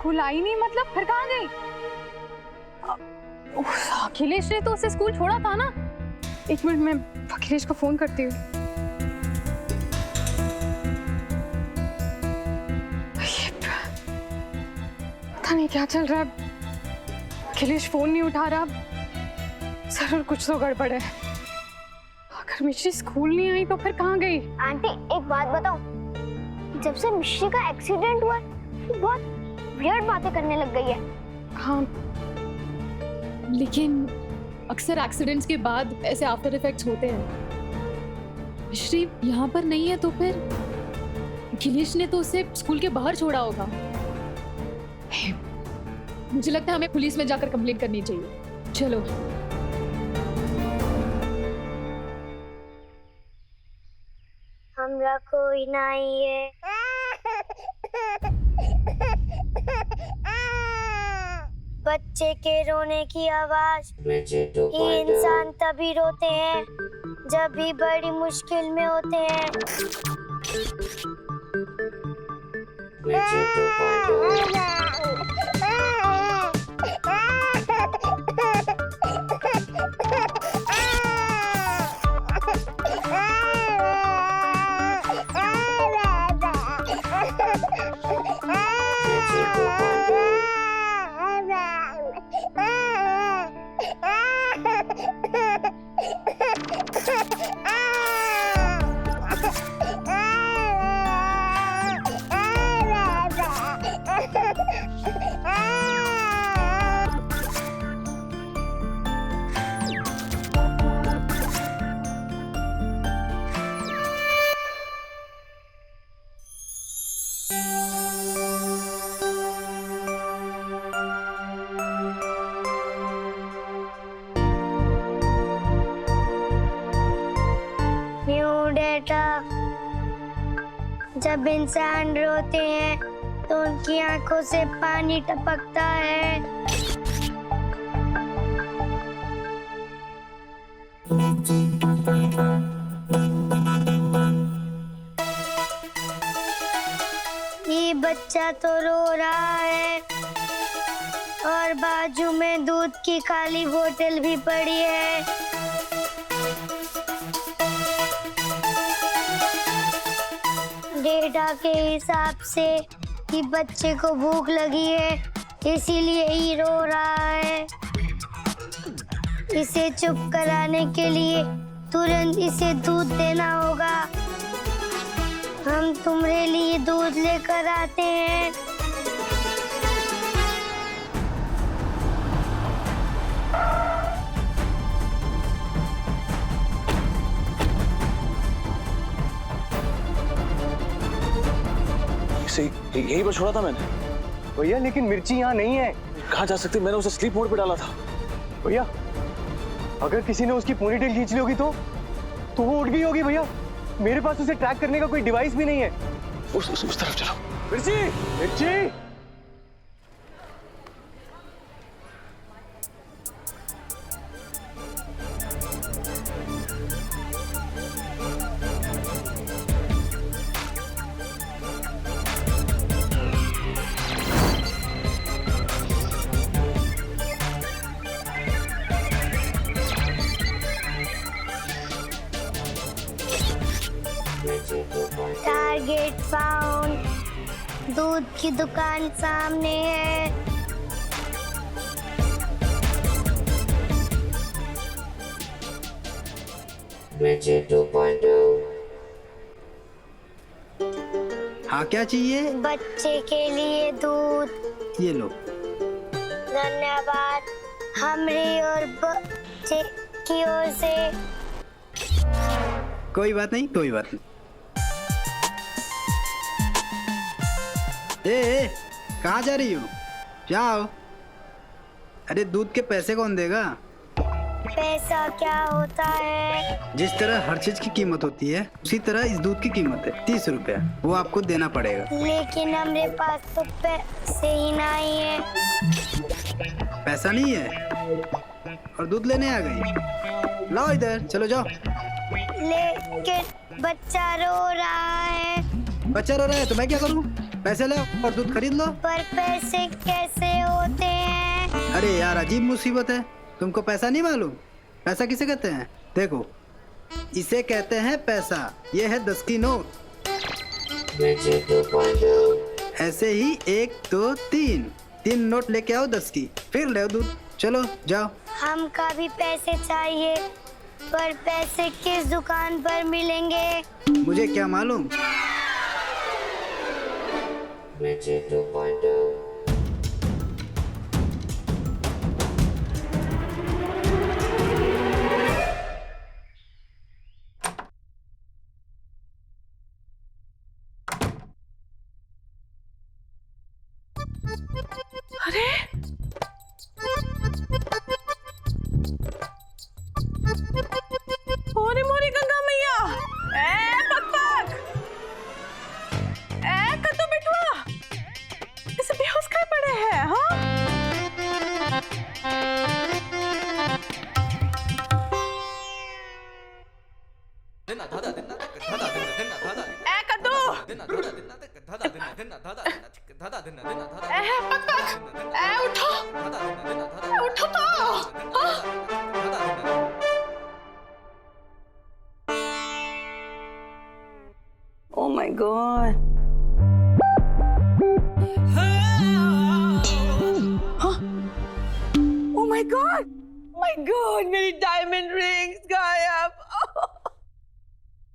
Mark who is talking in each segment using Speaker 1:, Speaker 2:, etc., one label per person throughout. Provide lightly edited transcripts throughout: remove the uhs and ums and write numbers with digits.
Speaker 1: School आई नहीं, मतलब फिर कहाँ गई? अखिलेश ने तो उसे स्कूल छोड़ा था ना। एक मिनट, मैं अखिलेश को फोन करती हूँ। पता नहीं क्या चल रहा है, अखिलेश फोन नहीं उठा रहा। जरूर कुछ तो गड़बड़ है। अगर मिश्री स्कूल नहीं आई तो फिर कहाँ गई?
Speaker 2: आंटी एक बात बताऊं, जब से मिश्री का एक्सीडेंट हुआ वो बहुत वियर्ड बातें करने लग गई है।
Speaker 1: हाँ,
Speaker 3: लेकिन अक्सर एक्सीडेंट्स के बाद ऐसे आफ्टर इफेक्ट्स होते हैं। मिश्री यहाँ पर नहीं है तो फिर अखिलेश ने तो उसे स्कूल के बाहर छोड़ा होगा। मुझे लगता है हमें पुलिस में जाकर कंप्लेंट करनी चाहिए। चलो।
Speaker 2: हमरा कोई नहीं है। बच्चे के रोने की आवाज, ये इंसान तभी रोते हैं जब भी बड़ी मुश्किल में होते हैं। जब इंसान रोते हैं तो उनकी आंखों से पानी टपकता है। ये बच्चा तो रो रहा है और बाजू में दूध की खाली बोतल भी पड़ी है। डेटा के हिसाब से कि बच्चे को भूख लगी है, इसीलिए ही रो रहा है। इसे चुप कराने के लिए तुरंत इसे दूध देना होगा। हम तुम्हारे लिए दूध लेकर आते हैं।
Speaker 4: यही पर छोड़ा था मैंने
Speaker 5: भैया, लेकिन मिर्ची यहाँ नहीं है।
Speaker 4: कहाँ जा सकती? मैंने उसे स्लीप मोड पे डाला था।
Speaker 5: भैया, अगर किसी ने उसकी पोनीटेल खींच ली होगी तो वो उठ गई होगी। भैया, मेरे पास उसे ट्रैक करने का कोई डिवाइस भी नहीं है।
Speaker 4: उस तरफ चलो।
Speaker 5: मिर्ची, मिर्ची।
Speaker 2: Target found. दूध की दुकान सामने है।
Speaker 6: मैजिक 2.0।
Speaker 7: हाँ, क्या चाहिए?
Speaker 2: बच्चे के लिए दूध।
Speaker 7: ये लो।
Speaker 2: धन्यवाद। हमरी और बच्चे की ओर से।
Speaker 7: कोई बात नहीं, कोई बात नहीं। ए, कहाँ जा रही हो? जाओ। अरे दूध के पैसे कौन देगा?
Speaker 2: पैसा क्या होता है?
Speaker 7: जिस तरह हर चीज की कीमत होती है, उसी तरह इस दूध की कीमत है 30 रुपया। वो आपको देना पड़ेगा।
Speaker 2: लेकिन हमारे पास तो पैसे ही नहीं है।
Speaker 7: पैसा नहीं है और दूध लेने आ गई? लाओ इधर, चलो जाओ।
Speaker 2: लेकिन बच्चा रो रहा है।
Speaker 7: बच्चा रो रहा है तो मैं क्या करूँ? पैसे लो और दूध खरीद लो।
Speaker 2: पर पैसे कैसे होते हैं?
Speaker 7: अरे यार अजीब मुसीबत है, तुमको पैसा नहीं मालूम? पैसा किसे कहते हैं? देखो, इसे कहते हैं पैसा। ये है 10 की नोट।
Speaker 6: Magic 2.0.
Speaker 7: ऐसे ही 1 2 3 नोट लेके आओ 10 की, फिर ले दूध। चलो जाओ।
Speaker 2: हमका भी पैसे चाहिए, पर पैसे किस दुकान पर मिलेंगे?
Speaker 7: मुझे क्या मालूम।
Speaker 6: Magic 2.0.
Speaker 8: अरे मोरी मोरी गंगा मैया, ए पक ए कद्दू बिटवा, इसे बेहोश कर पड़े हैं। हाँ ए कद्दू, ए पक ए उठो, उठो तो। Oh my God. हाँ? Oh my God. My God, मेरी डायमंड रिंग्स गायब।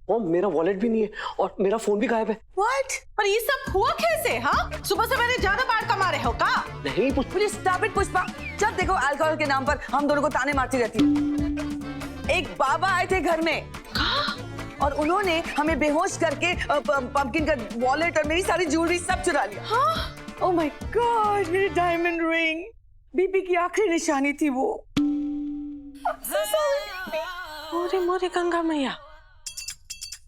Speaker 4: मॉम मेरा वॉलेट भी नहीं है और मेरा फोन भी गायब है।
Speaker 8: What? और ये सब हुआ कैसे? हाँ? सुबह से मैंने ज्यादा बार कमा रहे हो का?
Speaker 4: नहीं
Speaker 9: प्लीज स्टॉप इट पुष्पा। जब देखो अल्कोहल के नाम पर हम दोनों को ताने मारती रहती है। एक बाबा आए थे घर में और उन्होंने हमें बेहोश करके पंपकिन का वॉलेट और मेरी सारी ज्वेलरी सब चुरा लिया।
Speaker 8: हाँ? Oh my God, मेरी डायमंड रिंग, बीबी की आखिरी निशानी थी वो। मोरे मोरे गंगा मैया,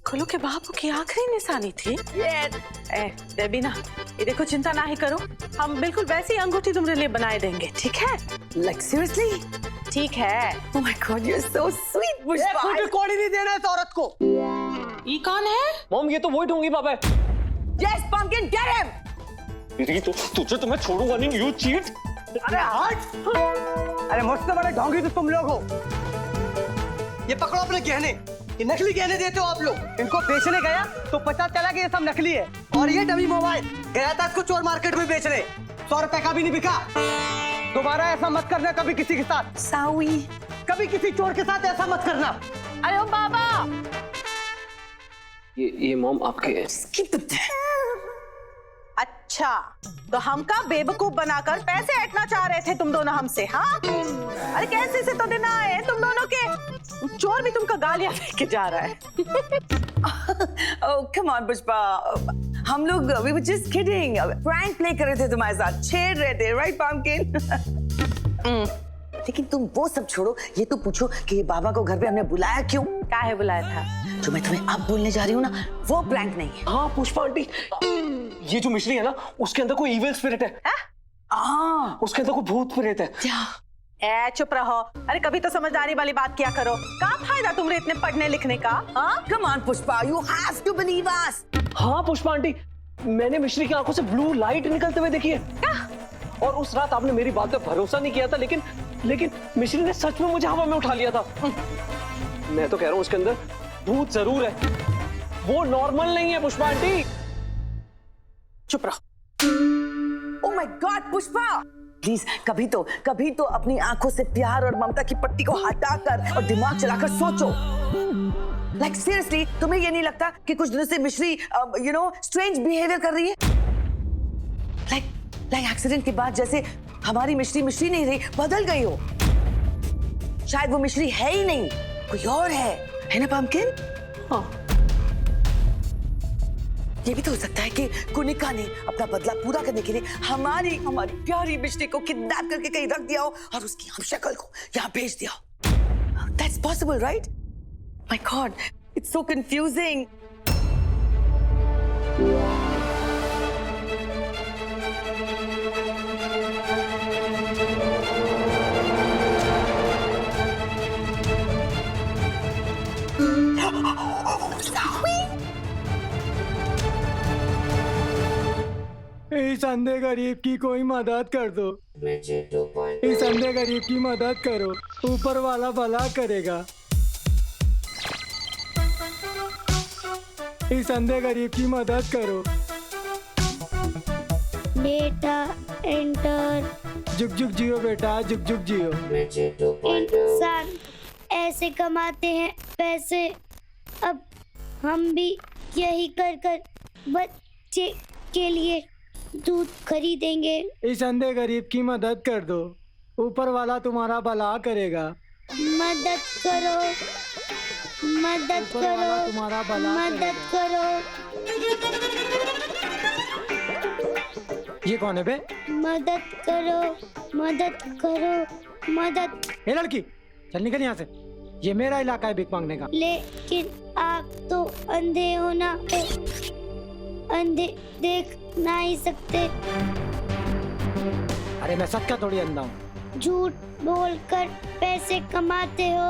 Speaker 8: खोलो के बाबू की आखिरी निशानी थी। बेबी ना, ये देखो चिंता ना ही करो, हम बिल्कुल वैसी अंगूठी तुम्हारे लिए बनाए देंगे, ठीक है?
Speaker 9: Like seriously?
Speaker 8: ठीक है।
Speaker 9: Oh my God, you're so sweet, Pushpa.
Speaker 5: Code ही नहीं देना इस औरत को।
Speaker 8: ये कौन है?
Speaker 4: मॉम ये तो वही ढोंगी बाबा है।
Speaker 9: Yes, pumpkin, get him!
Speaker 4: दीदी तो तुझे तो मैं छोड़ूंगा नहीं, यू चीट।
Speaker 5: अरे हट! अरे मुझसे बड़े ढोंगी तो तुम लोग हो। ये पकड़ो अपने गहने, ये नकली गहने देते हो आप लोग। इनको बेचने गया तो पता चला कि ये सब नकली है। और ये डमी मोबाइल गया था इसको चोर मार्केट में बेचने, 100 रुपए का भी नहीं बिका। दोबारा ऐसा मत करना कभी किसी के साथ।
Speaker 9: सावी,
Speaker 5: कभी किसी चोर के साथ ऐसा मत करना।
Speaker 8: अरे ओ बाबा,
Speaker 4: ये मॉम आपके।
Speaker 8: अच्छा तो हमका बेवकूफ बनाकर पैसे ऐंठना चाह रहे थे तुम दोनों हमसे? हाँ, अरे कैसे से तो दिन आए तुम दोनों के, चोर भी तुमका गालियां देके के जा रहा है।
Speaker 9: Oh, come on, Pushpa. हम लोग we were just kidding, prank play कर रहे थे तुम्हारे साथ, छेड़ रहे थे, right pumpkin? लेकिन तुम वो सब छोड़ो, ये तो पूछो कि ये बाबा को घर पे हमने बुलाया क्यों?
Speaker 8: काहे बुलाया था?
Speaker 9: जो मैं तुम्हें अब बोलने जा रही हूँ ना, वो प्रैंक नहीं है।
Speaker 4: हाँ पुष्पा आंटी, ये जो मिश्री है ना, उसके अंदर कोई इविल स्पिरिट है। उसके अंदर कोई भूत प्रेत है।
Speaker 8: ए चुप रहो, अरे कभी तो समझदारी वाली बात किया करो। क्या फायदा तुमरे इतने पढ़ने लिखने का? हाँ?
Speaker 9: Come on, Pushpa, you have to believe us.
Speaker 4: हाँ पुष्पा आंटी, मैंने मिश्री की आंखों से ब्लू लाइट निकलते हुए देखी है। और उस रात आपने मेरी बात पे भरोसा नहीं किया था, लेकिन मिश्री ने सच में मुझे हवा में उठा लिया था। मैं तो कह रहा हूँ उसके अंदर भूत जरूर है, वो नॉर्मल नहीं है पुष्पा आंटी।
Speaker 8: चुप रहो।
Speaker 9: Oh my God, Pushpa, please कभी तो अपनी आंखों से प्यार और ममता की पट्टी को हटाकर और दिमाग चलाकर सोचो। Like seriously, तुम्हें ये नहीं लगता कि कुछ दिनों से मिश्री स्ट्रेंज बिहेवियर कर रही है? Like एक्सीडेंट के बाद जैसे हमारी मिश्री नहीं रही, बदल गई हो। शायद वो मिश्री है ही नहीं, कोई और है ना पंपकिन?
Speaker 8: हाँ।
Speaker 9: ये भी तो हो सकता है कि कुनिका ने अपना बदला पूरा करने के लिए हमारी प्यारी मिश्री को किडनैप करके कहीं रख दिया हो और उसकी हम शक्ल को यहाँ भेज दिया हो। That's possible, right? My God, it's so confusing.
Speaker 10: इस अंधे गरीब की कोई मदद कर दो।
Speaker 6: Magic 2.0.
Speaker 10: इस अंधे गरीब की मदद करो, ऊपर वाला भला करेगा। इस अंधे गरीब की मदद करो।
Speaker 2: बेटा एंटर।
Speaker 10: जुग जुग जियो बेटा, जुग जुग जियो।
Speaker 6: Magic 2.0.
Speaker 2: इंसान ऐसे कमाते हैं पैसे, अब हम भी यही कर कर बच्चे के लिए दूध खरीदेंगे।
Speaker 10: इस अंधे गरीब की मदद कर दो, ऊपर वाला तुम्हारा भला करेगा।
Speaker 2: मदद करो, मदद
Speaker 10: ऊपर वाला
Speaker 2: करो,
Speaker 10: तुम्हारा भला
Speaker 2: मदद करो।
Speaker 10: ये कौन है बे?
Speaker 2: मदद करो, मदद करो, मदद।
Speaker 10: ए लड़की, चल निकल यहाँ से। ये मेरा इलाका है भीख मांगने का।
Speaker 2: लेकिन आप तो अंधे हो ना, अंधे देख नहीं सकते।
Speaker 10: अरे मैं सच का थोड़ी अंधा हूँ।
Speaker 2: झूठ बोलकर पैसे कमाते हो,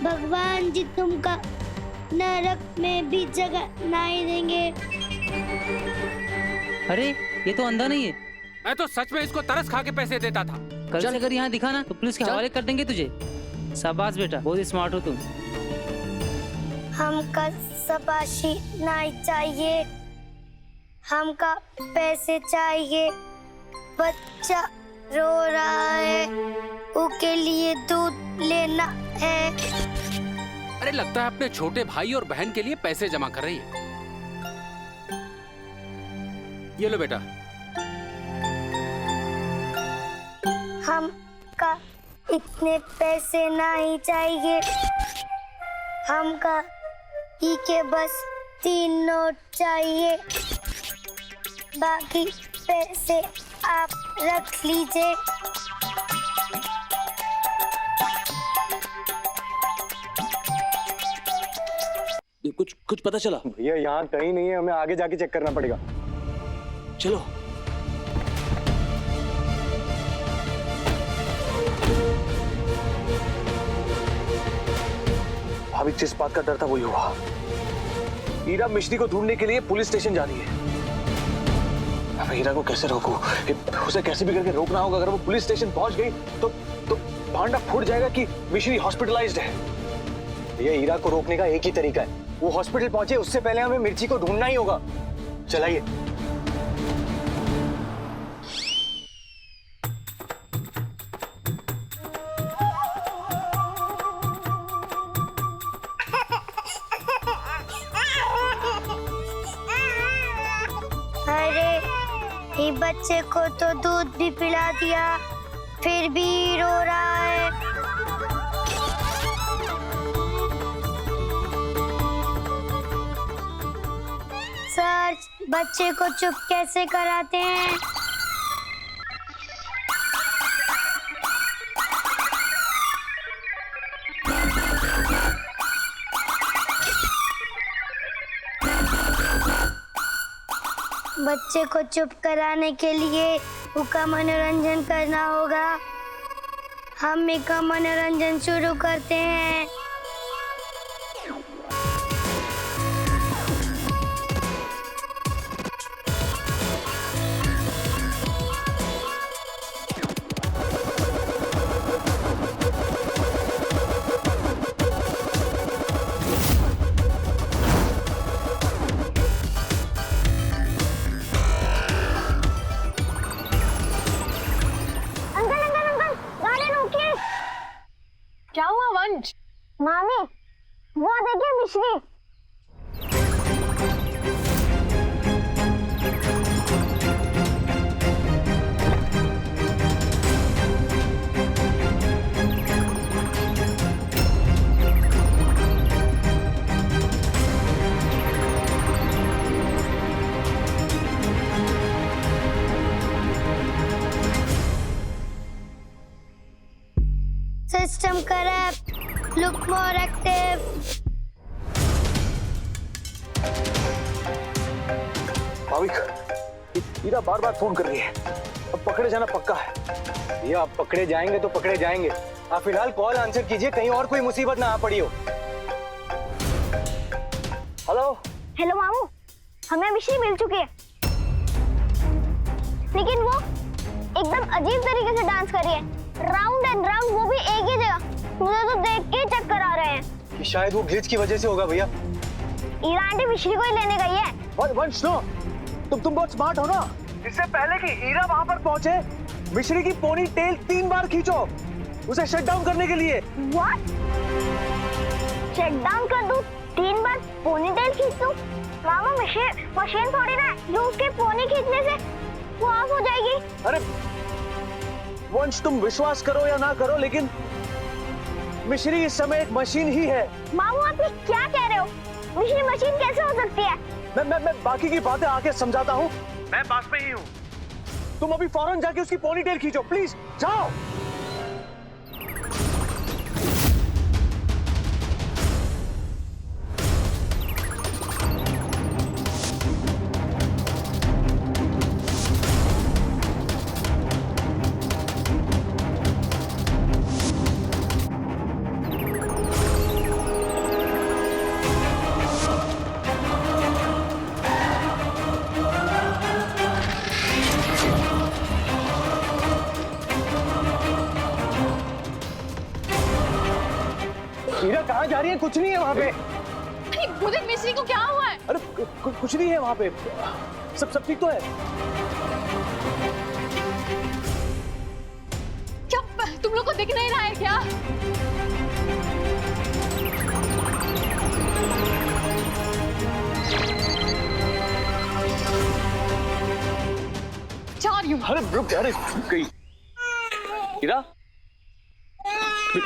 Speaker 2: भगवान जी तुमका नरक में भी जगह नहीं देंगे।
Speaker 11: अरे ये तो अंधा नहीं है।
Speaker 12: मैं तो सच में इसको तरस खा के पैसे देता था।
Speaker 11: कल से अगर यहाँ दिखा ना तो पुलिस के हवाले कर देंगे तुझे। शाबाश बेटा, बहुत स्मार्ट हो तुम।
Speaker 2: हमका शाबाशी नहीं चाहिए, हमका पैसे चाहिए। बच्चा रो रहा है, उसके लिए दूध लेना है।
Speaker 12: अरे लगता है अपने छोटे भाई और बहन के लिए पैसे जमा कर रही है। ये लो बेटा।
Speaker 2: हमका इतने पैसे नहीं चाहिए, हमका ही के बस 3 नोट चाहिए, बाकी पैसे आप रख लीजिए।
Speaker 4: कुछ पता चला? भैया यहाँ कहीं नहीं है, हमें आगे जाके चेक करना पड़ेगा। चलो। भाभी जिस बात का डर था वही हुआ। हीरा मिश्री को ढूंढने के लिए पुलिस स्टेशन जा रही है। अब हीरा को कैसे रोकूं? उसे कैसे भी करके रोकना होगा। अगर वो पुलिस स्टेशन पहुंच गई तो भांडा फूट जाएगा कि मिश्री हॉस्पिटलाइज्ड है। ये हीरा को रोकने का एक ही तरीका है, वो हॉस्पिटल पहुंचे उससे पहले हमें मिर्ची को ढूंढना ही होगा। चलाइए।
Speaker 2: अरे ये बच्चे को तो दूध भी पिला दिया, फिर भी रो रहा है। सर, बच्चे को चुप कैसे कराते हैं? बच्चे को चुप कराने के लिए उसका मनोरंजन करना होगा। हम इसका मनोरंजन शुरू करते हैं।
Speaker 1: क्या हुआ वंश?
Speaker 2: मामी, वो देखिए मिश्री। System corrupt. Look more active.
Speaker 4: Bhavik, Heera बार बार फोन कर रही है। अब पकड़े जाना पक्का है। ये आप पकड़े जाएंगे तो पकड़े जाएंगे। आप फिलहाल कॉल आंसर कीजिए, कहीं और कोई मुसीबत ना आ पड़ी हो। हेलो।
Speaker 2: हेलो मामू, हमें मिश्री मिल चुकी है। लेकिन वो एकदम अजीब तरीके से डांस कर रही है, राउंड एंड राउंड, वो भी एक ही जगह। मुझे तो देख के ही चक्कर आ रहे हैं।
Speaker 5: कि शायद वो ग्लिच की वजह से होगा भैया।
Speaker 2: ईरा आंटी मिश्री को ही लेने गई है।
Speaker 5: वंश नो, तुम बहुत स्मार्ट हो ना। इससे पहले कि ईरा वहां पर पहुंचे, मिश्री की पोनी टेल 3 बार खींचो, उसे शट डाउन करने के लिए।
Speaker 2: व्हाट? शट डाउन कर दूं? 3 बार पोनी टेल खींच दूं? मामा मशीन थोड़ी ना है जो उसके पोनी खींचने से वो ऑफ हो जाएगी।
Speaker 5: अरे वंश, तुम विश्वास करो या ना करो, लेकिन मिश्री इस समय एक मशीन ही है।
Speaker 2: मामू आप ये क्या कह रहे हो? मिश्री मशीन कैसे हो सकती है?
Speaker 5: मैं बाकी की बातें आके समझाता हूँ। मैं पास में ही हूँ। तुम अभी फौरन जाके उसकी पोनी टेल खींचो, प्लीज जाओ। हीरा कहाँ जा रही है? कुछ नहीं है वहाँ पे।
Speaker 3: मुझे मिश्री को क्या हुआ है?
Speaker 5: अरे कुछ नहीं है वहाँ पे, सब ठीक तो है।
Speaker 3: क्या तुम लोग को दिख नहीं रहा है क्या? जा रही हूँ।
Speaker 5: अरे रुक, अरे गई हीरा।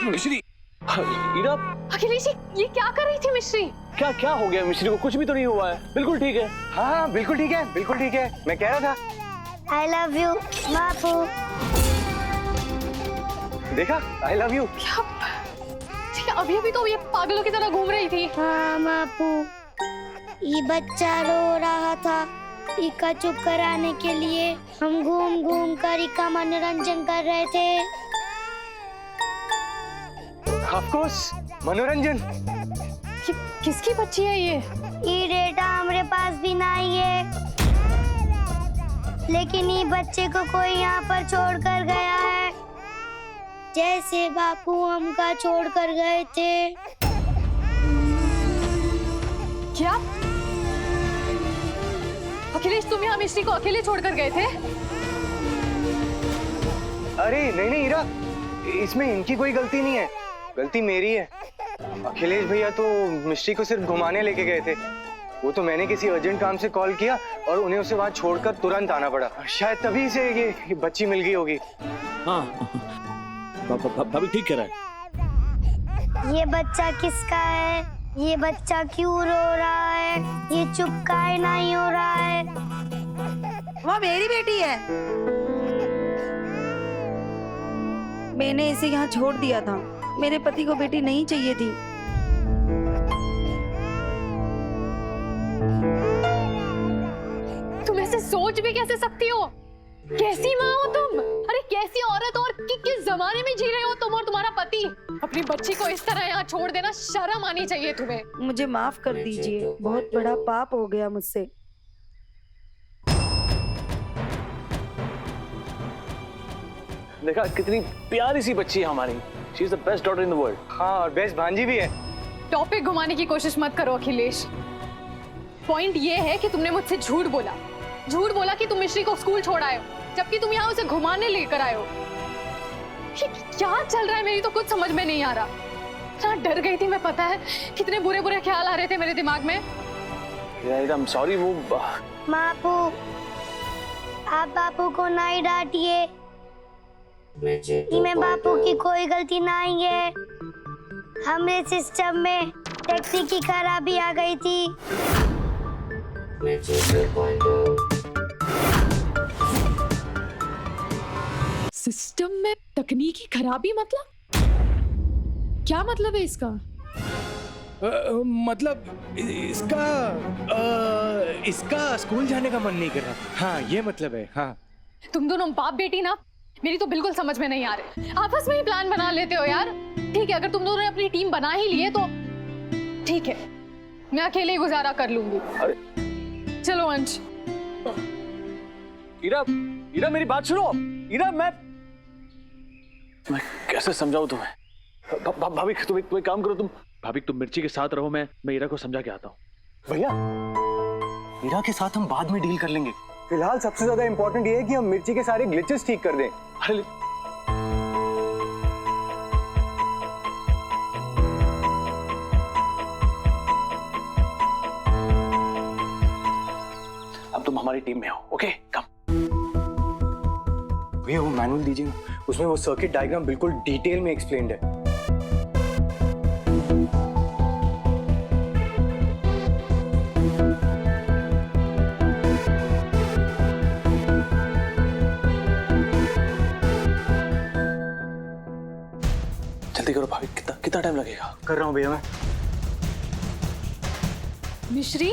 Speaker 5: मिश्री, हीरा।
Speaker 3: अखिलेश ये क्या कर रही थी मिश्री?
Speaker 5: क्या हो गया मिश्री को? कुछ भी तो नहीं हुआ है, बिल्कुल ठीक है। हाँ बिल्कुल ठीक है, बिल्कुल ठीक है। मैं कह रहा था
Speaker 2: I love you, बापू।
Speaker 5: देखा, I love you।
Speaker 3: क्या अभी तो ये पागलों की तरह घूम रही थी।
Speaker 2: हाँ बापू, ये बच्चा रो रहा था। इका चुप कराने के लिए हम घूम घूम कर इका मनोरंजन कर रहे थे।
Speaker 5: Of course, मनोरंजन।
Speaker 3: किसकी बच्ची है ये?
Speaker 2: ये डेटा हमारे पास भी नहीं है, लेकिन ये बच्चे को कोई यहाँ पर छोड़ कर गया है, जैसे बापू हमका छोड़ कर गए थे।
Speaker 3: क्या अखिलेश, तुम यहाँ मिश्री को अकेले छोड़कर गए थे?
Speaker 5: अरे नहीं हीरा, इसमें इनकी कोई गलती नहीं है, गलती मेरी है। अखिलेश भैया तो मिश्री को सिर्फ घुमाने लेके गए थे। वो तो मैंने किसी अर्जेंट काम से कॉल किया और उन्हें उसे वहां छोड़कर तुरंत आना पड़ा। शायद तभी से ये बच्ची मिल गई होगी।
Speaker 13: हाँ, भाभी ठीक कह रहा है।
Speaker 2: ये बच्चा किसका है? ये बच्चा क्यों रो रहा है? ये चुप काहे नहीं हो रहा है?
Speaker 14: वो मेरी बेटी है। मैंने इसे यहाँ छोड़ दिया था। मेरे पति को बेटी नहीं चाहिए थी।
Speaker 3: तुम ऐसे सोच भी कैसे सकती हो? कैसी माँ हो तुम? अरे कैसी औरत और किस जमाने में जी रहे हो तुम और तुम्हारा पति? अपनी बच्ची को इस तरह यहाँ छोड़ देना शर्म आनी चाहिए तुम्हें।
Speaker 14: मुझे माफ कर दीजिए, बहुत बड़ा पाप हो गया मुझसे।
Speaker 5: देखा कितनी प्यारी सी बच्ची है हमारी। She is the best daughter in the world। हाँ, और बेस्ट भांजी भी है।
Speaker 3: टॉपिक घुमाने की कोशिश मत करो अखिलेश। पॉइंट ये है कि तुमने मुझसे झूठ बोला कि तुम मिश्री को स्कूल छोड़ आए हो, जबकि तुम यहाँ उसे घुमाने लेकर आए हो। ये क्या चल रहा है? मेरी तो कुछ समझ में नहीं आ रहा। इतना डर गई थी मैं, पता है कितने बुरे बुरे ख्याल आ रहे थे मेरे दिमाग में।
Speaker 5: I'm sorry, वो
Speaker 2: बापू, आप बापू को नहीं डांटिए। में बापू की कोई गलती नहीं है। हमारे सिस्टम में टैक्सी की खराबी आ गई थी।
Speaker 3: सिस्टम में तकनीकी खराबी मतलब? क्या मतलब है इसका?
Speaker 13: मतलब इसका स्कूल जाने का मन नहीं कर रहा। हाँ ये मतलब है। हाँ
Speaker 3: तुम दोनों बाप बेटी ना, मेरी तो बिल्कुल समझ में नहीं आ रहे। आपस में ही प्लान बना लेते हो यार। ठीक है, अगर तुम दोनों ने अपनी टीम बना ही ली है तो ठीक है, मैं अकेले ही गुजारा कर लूंगी। चलो अंश।
Speaker 5: हीरा,
Speaker 4: ईरा मेरी बात सुनो। ईरा मैं कैसे समझाऊं तुम्हें? भाभी तुम एक काम करो, भाभी तुम मिर्ची के साथ रहो, मैं ईरा को समझा के आता हूँ।
Speaker 5: भैया ईरा के साथ हम बाद में डील कर लेंगे। फिलहाल सबसे ज्यादा इंपॉर्टेंट ये है कि हम मिर्ची के सारे ग्लिचेस ठीक कर दें।
Speaker 4: अरे अब तुम हमारी टीम में हो, ओके? कम।
Speaker 5: भैया वो मैनुअल दीजिए ना, उसमें वो सर्किट डायग्राम बिल्कुल डिटेल में एक्सप्लेन्ड है।
Speaker 4: जल्दी करो भाभी, कितना टाइम लगेगा?
Speaker 5: कर रहा हूँ भैया मैं।
Speaker 3: मिश्री